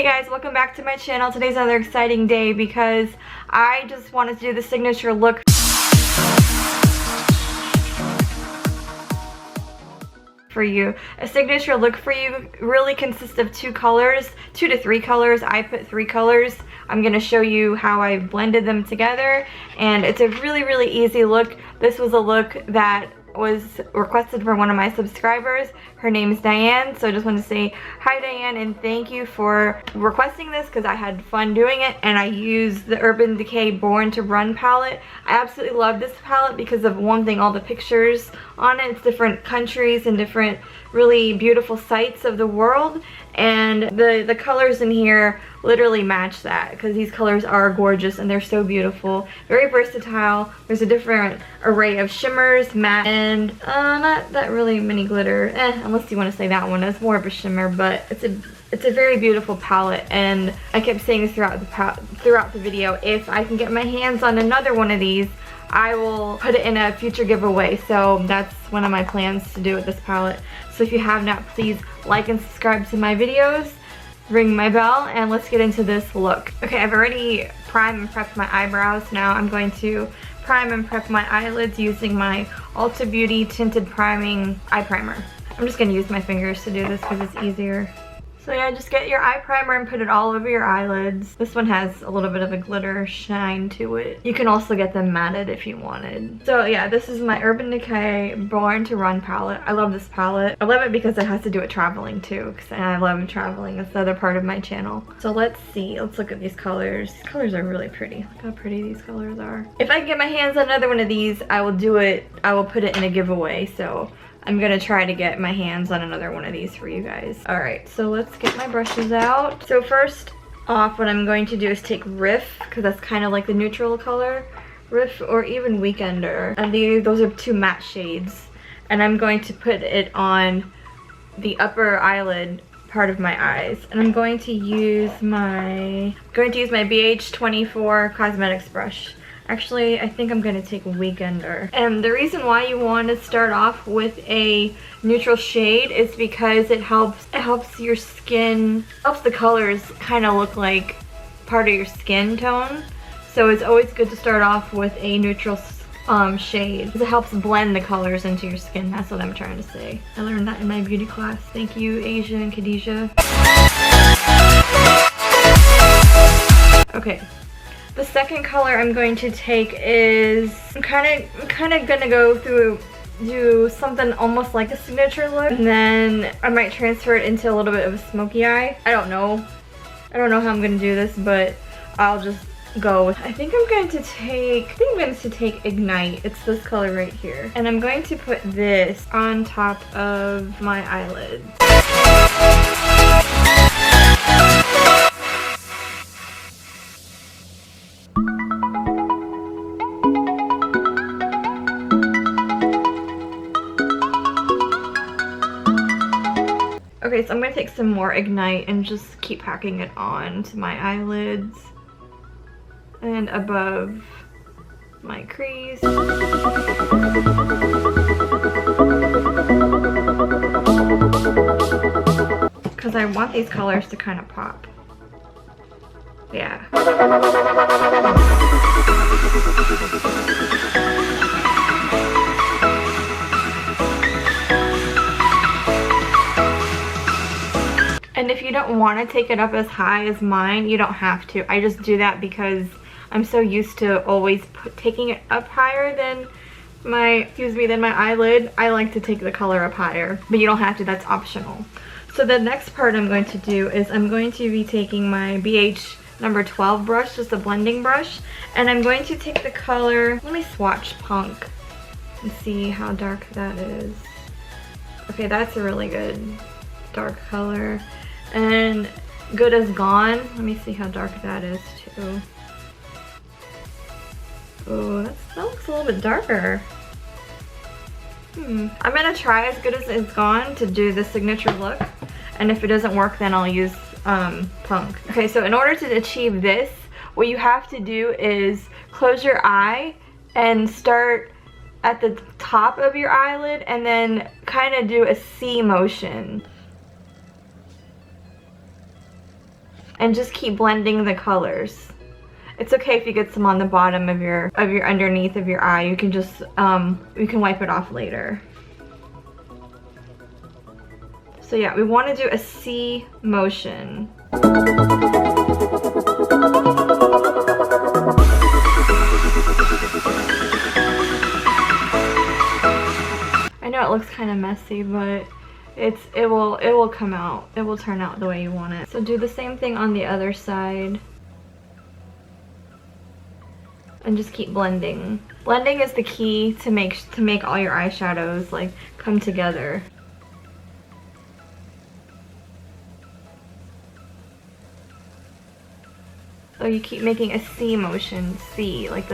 Hey guys, welcome back to my channel. Today's another exciting day because I just wanted to do the signature look for you. A signature look for you really consists of two to three colors. I put 3 colors. I'm going to show you how I blended them together, and it's a really easy look. This was a look that was requested from one of my subscribers. Her name is Diane, so I just want to say hi Diane and thank you for requesting this because I had fun doing it, and I used the Urban Decay Born to Run palette. I absolutely love this palette because of one thing, all the pictures on it. It's different countries and different really beautiful sites of the world, and the colors in here literally match that because these colors are gorgeous and they're so beautiful, very versatile. There's a different array of shimmers, matte, and not that really many glitter, unless you want to say that one. It's more of a shimmer, but it's a very beautiful palette, and I kept saying this throughout the video, if I can get my hands on another one of these, I will put it in a future giveaway. So that's one of my plans to do with this palette. So if you have not, please like and subscribe to my videos, ring my bell, and let's get into this look. Okay, I've already primed and prepped my eyebrows. Now I'm going to prime and prep my eyelids using my Ulta Beauty Tinted Priming Eye Primer. I'm just going to use my fingers to do this because it's easier. So yeah, just get your eye primer and put it all over your eyelids. This one has a little bit of a glitter shine to it. You can also get them matted if you wanted. So yeah, this is my Urban Decay Born to Run palette. I love this palette. I love it because it has to do with traveling too, because I love traveling. That's the other part of my channel. So let's see. Let's look at these colors. These colors are really pretty. Look how pretty these colors are. If I can get my hands on another one of these, I will do it. I will put it in a giveaway. So I'm gonna try to get my hands on another one of these for you guys. Alright, so let's get my brushes out. So first off, what I'm going to do is take Riff, because that's kind of like the neutral color. Riff or even Weekender. And those are 2 matte shades. And I'm going to put it on the upper eyelid part of my eyes. And I'm going to use my BH24 Cosmetics brush. Actually, I think I'm going to take Weekender. And the reason why you want to start off with a neutral shade is because it helps your skin, helps the colors kind of look like part of your skin tone. So it's always good to start off with a neutral shade. It helps blend the colors into your skin. That's what I'm trying to say. I learned that in my beauty class. Thank you, Asia and Khadijah. Okay. The second color I'm going to take is, I'm kind of gonna go through, do something almost like a signature look, and then I might transfer it into a little bit of a smoky eye. I don't know how I'm gonna do this, but I'll just go with, I think I'm going to take Ignite. It's this color right here, and I'm going to put this on top of my eyelid. Okay, so I'm going to take some more Ignite and just keep packing it on to my eyelids and above my crease. Because I want these colors to kind of pop. Yeah. And if you don't want to take it up as high as mine, you don't have to. I just do that because I'm so used to always taking it up higher than my eyelid. I like to take the color up higher, but you don't have to. That's optional. So the next part I'm going to do is I'm going to be taking my BH number 12 brush, just a blending brush, and I'm going to take the color, let me swatch Punk and see how dark that is. Okay, that's a really good dark color. And Good as Gone, let me see how dark that is too. Oh, that looks a little bit darker. I'm gonna try As Good as It's Gone to do the signature look, and if it doesn't work then I'll use Punk. Okay, so in order to achieve this, what you have to do is close your eye and start at the top of your eyelid and then kind of do a C motion. and just keep blending the colors. It's okay if you get some on the bottom of your underneath of your eye. You can just you can wipe it off later. So yeah, we want to do a C motion. I know it looks kind of messy, but it will come out. It will turn out the way you want it. So do the same thing on the other side. And just keep blending. Blending is the key to make all your eyeshadows like come together. So you keep making a C motion, C, like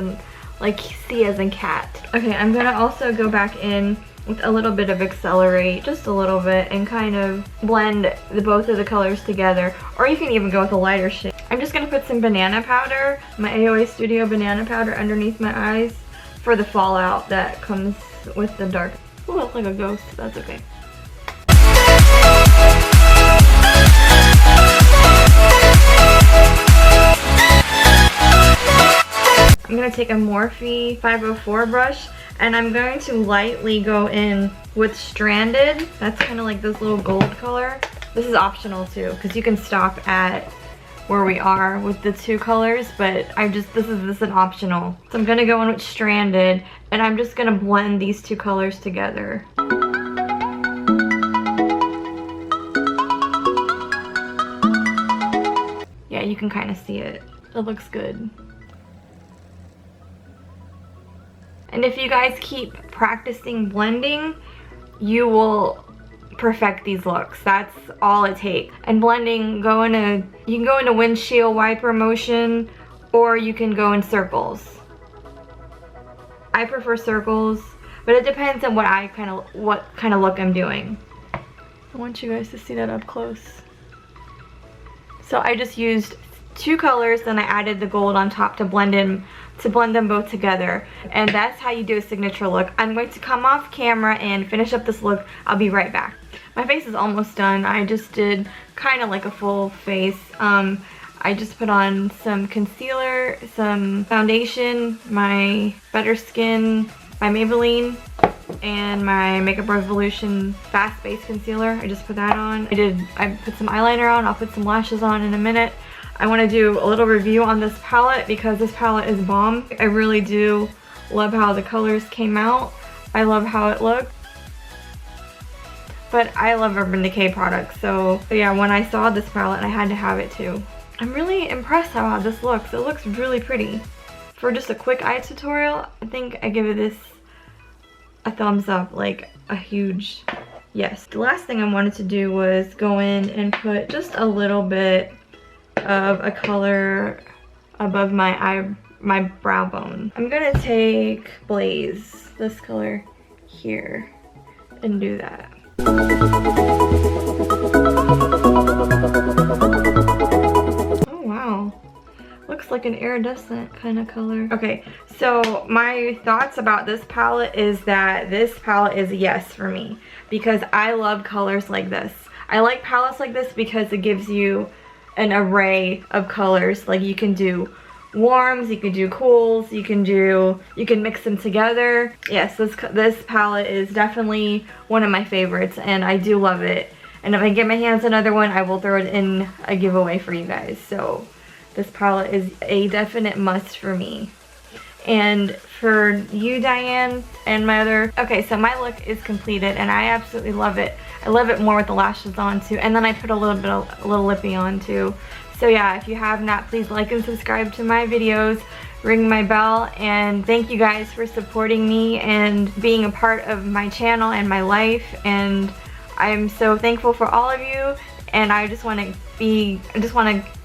C as in cat. Okay, I'm gonna also go back in with a little bit of Accelerate, just a little bit, and kind of blend both of the colors together. Or you can even go with a lighter shade. I'm just gonna put some banana powder, my AOA Studio banana powder, underneath my eyes for the fallout that comes with the dark. Ooh, I look like a ghost. That's okay. I'm gonna take a Morphe 504 brush, and I'm going to lightly go in with Stranded. That's kind of like this little gold color. This is optional too, because you can stop at where we are with the two colors, but this is an optional. So I'm gonna go in with Stranded, and I'm just gonna blend these two colors together. Yeah, you can kind of see it. It looks good. And if you guys keep practicing blending, you will perfect these looks. That's all it takes. And blending, you can go into windshield wiper motion, or you can go in circles. I prefer circles, but it depends on what kind of look I'm doing. I want you guys to see that up close. So I just used two colors, then I added the gold on top to blend them both together, and that's how you do a signature look. I'm going to come off camera and finish up this look. I'll be right back. My face is almost done. I just did kind of like a full face. I just put on some concealer, some foundation, my Better Skin by Maybelline, and my Makeup Revolution Fast Base Concealer. I just put that on. I put some eyeliner on. I'll put some lashes on in a minute. I want to do a little review on this palette because this palette is bomb. I really do love how the colors came out. I love how it looked. But I love Urban Decay products, so yeah, when I saw this palette, I had to have it too. I'm really impressed how this looks. It looks really pretty. For just a quick eye tutorial, I think I give this a thumbs up, like a huge yes. The last thing I wanted to do was go in and put just a little bit of a color above my brow bone. I'm gonna take Blaze, this color here, and do that. Oh wow, looks like an iridescent kind of color. Okay, so my thoughts about this palette is that this palette is a yes for me because I love colors like this. I like palettes like this because it gives you an array of colors. Like you can do warms, you can do cools, you can mix them together. Yes, this palette is definitely one of my favorites, and I do love it. And if I get my hands on another one, I will throw it in a giveaway for you guys. So this palette is a definite must for me. And for you, Diane, and my other... Okay, so my look is completed, and I absolutely love it. I love it more with the lashes on, too. And then I put a little lippy on, too. So yeah, if you have not, please like and subscribe to my videos. Ring my bell. And thank you guys for supporting me and being a part of my channel and my life. And I'm so thankful for all of you. And I just want to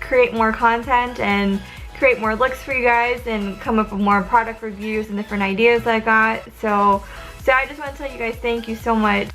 create more content and create more looks for you guys and come up with more product reviews and different ideas I got. So I just want to tell you guys thank you so much.